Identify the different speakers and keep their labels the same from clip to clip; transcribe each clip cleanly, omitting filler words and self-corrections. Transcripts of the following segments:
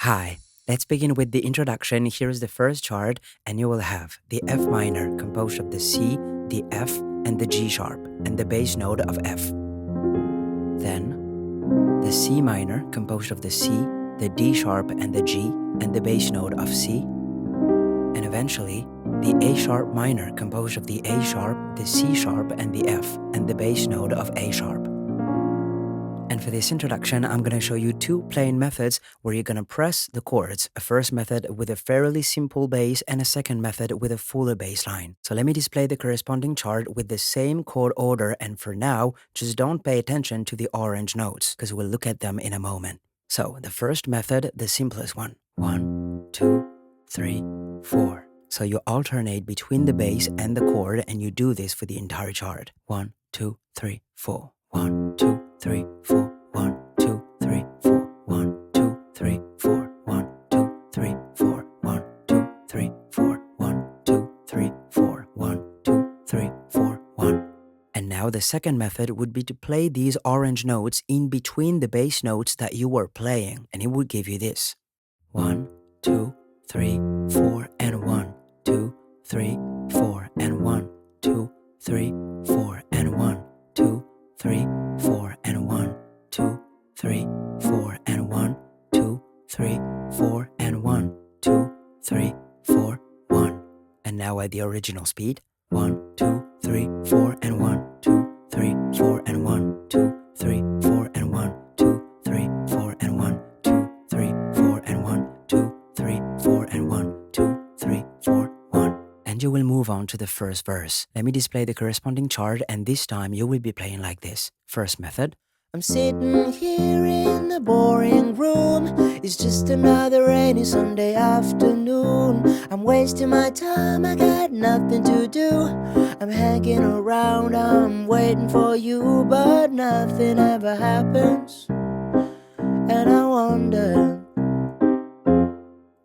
Speaker 1: Hi, let's begin with the introduction. Here's the first chord, and you will have the F minor composed of the C, the F, and the G sharp, and the bass note of F. Then, the C minor composed of the C, the D sharp, and the G, and the bass note of C. And eventually, the A sharp minor composed of the A sharp, the C sharp, and the F, and the bass note of A sharp. And for this introduction, I'm going to show you two playing methods where you're going to press the chords. A first method with a fairly simple bass and a second method with a fuller bass line. So let me display the corresponding chart with the same chord order, and for now, just don't pay attention to the orange notes because we'll look at them in a moment. So the first method, the simplest one. 1, 2, 3, 4. So you alternate between the bass and the chord, and you do this for the entire chart. 1, 2, 3, 4. 1, 2, 3, 4. 1, 2, 3, 4. 1, 2, 3, 4. 1, 2, 3, 4. 1, 2, 3, 4. 1, 2, 3, 4. 1, 2, 3, 4. 1. And now the second method would be to play these orange notes in between the bass notes that you were playing, and it would give you this. 1, 2, 3, 4, and 1, 2, 3, 4, and 1, 2, 3, 4, and 1, 2, 3, 4, and 1, 2, 3, 4, and 1, 2, 3, 4, and 1, 2, 3, 4, 1. And now at the original speed. 1, 2, 3, 4, and 1, 2, 3, 4, and 1, 2, 3, 4, and 1, 2, 3, 4, and 1, 2, 3, 4, and 1, 2, 3, 4, and 1, 2, 3, 4, 1. And you will move on to the first verse. Let me display the corresponding chart, and this time you will be playing like this. First method.
Speaker 2: I'm sitting here in the boring room. It's just another rainy Sunday afternoon. I'm wasting my time, I got nothing to do. I'm hanging around, I'm waiting for you, but nothing ever happens. And I wonder.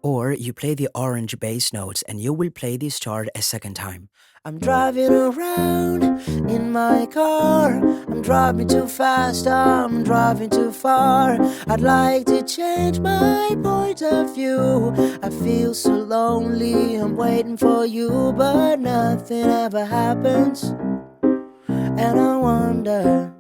Speaker 1: Or you play the orange bass notes, and you will play this chart a second time.
Speaker 2: I'm driving around in my car. I'm driving too fast, I'm driving too far. I'd like to change my point of view. I feel so lonely, I'm waiting for you, but nothing ever happens. And I wonder.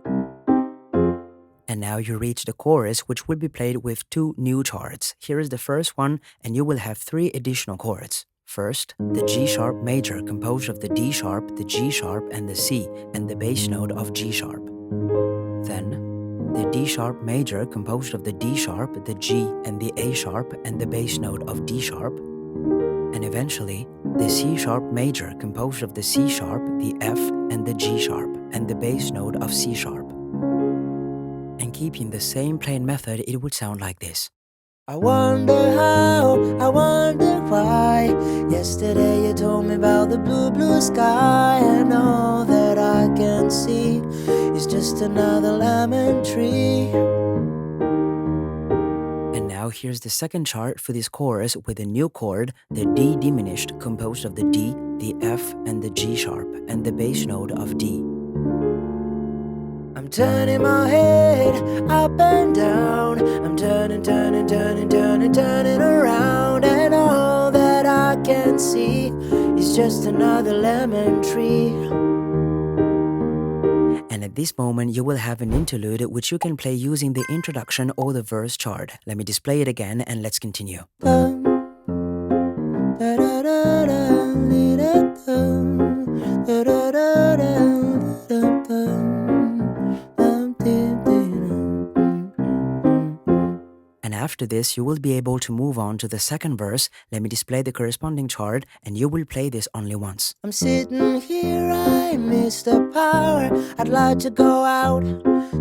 Speaker 1: And now you reach the chorus, which will be played with two new charts. Here is the first one, and you will have three additional chords. First, the G sharp major composed of the D sharp, the G sharp, and the C, and the bass note of G sharp. Then, the D sharp major composed of the D sharp, the G, and the A sharp, and the bass note of D sharp. And eventually, the C sharp major composed of the C sharp, the F, and the G sharp, and the bass note of C sharp. And keeping the same playing method, it would sound like this.
Speaker 2: I wonder how, I wonder why. Yesterday you told me about the blue, blue sky, and all that I can see is just another lemon tree.
Speaker 1: And now here's the second chart for this chorus with a new chord, the D diminished, composed of the D, the F, and the G sharp, and the bass note of D.
Speaker 2: I'm turning my head up and down. I'm turning, turning, turning, turning, turning around, and all that I can see is just another lemon tree.
Speaker 1: And at this moment, you will have an interlude which you can play using the introduction or the verse chart. Let me display it again, and let's continue. After this, you will be able to move on to the second verse. Let me display the corresponding chart, and you will play this only once.
Speaker 2: I'm sitting here, I miss the power. I'd like to go out,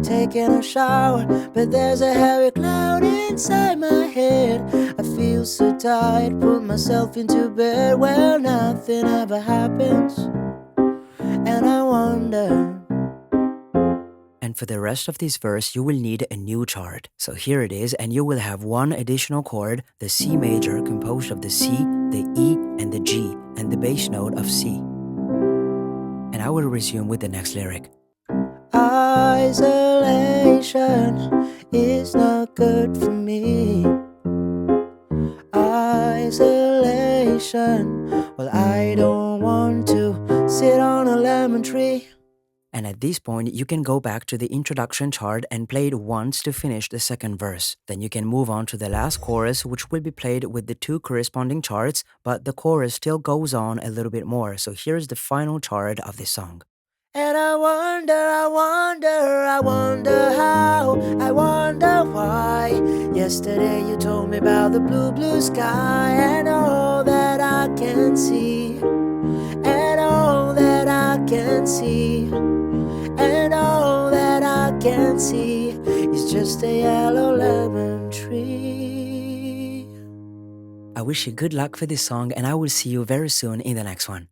Speaker 2: taking a shower, but there's a heavy cloud inside my head. I feel so tired, put myself into bed. Well, nothing ever happens, and I wonder.
Speaker 1: And for the rest of this verse, you will need a new chart. So here it is, and you will have one additional chord, the C major, composed of the C, the E, and the G, and the bass note of C. And I will resume with the next lyric.
Speaker 2: Isolation is not good for me. introduction. Well, I don't want to sit on a lemon tree.
Speaker 1: And at this point, you can go back to the introduction chord and play it once to finish the second verse. Then you can move on to the last chorus, which will be played with the two corresponding charts, but the chorus still goes on a little bit more. So here's the final chord of the song.
Speaker 2: And I wonder how, I wonder why. Yesterday you told me about the blue, blue sky, and all that I can see, and all that I can see, and all that I can see is just a yellow lemon tree.
Speaker 1: I wish you good luck for this song, and I will see you very soon in the next one.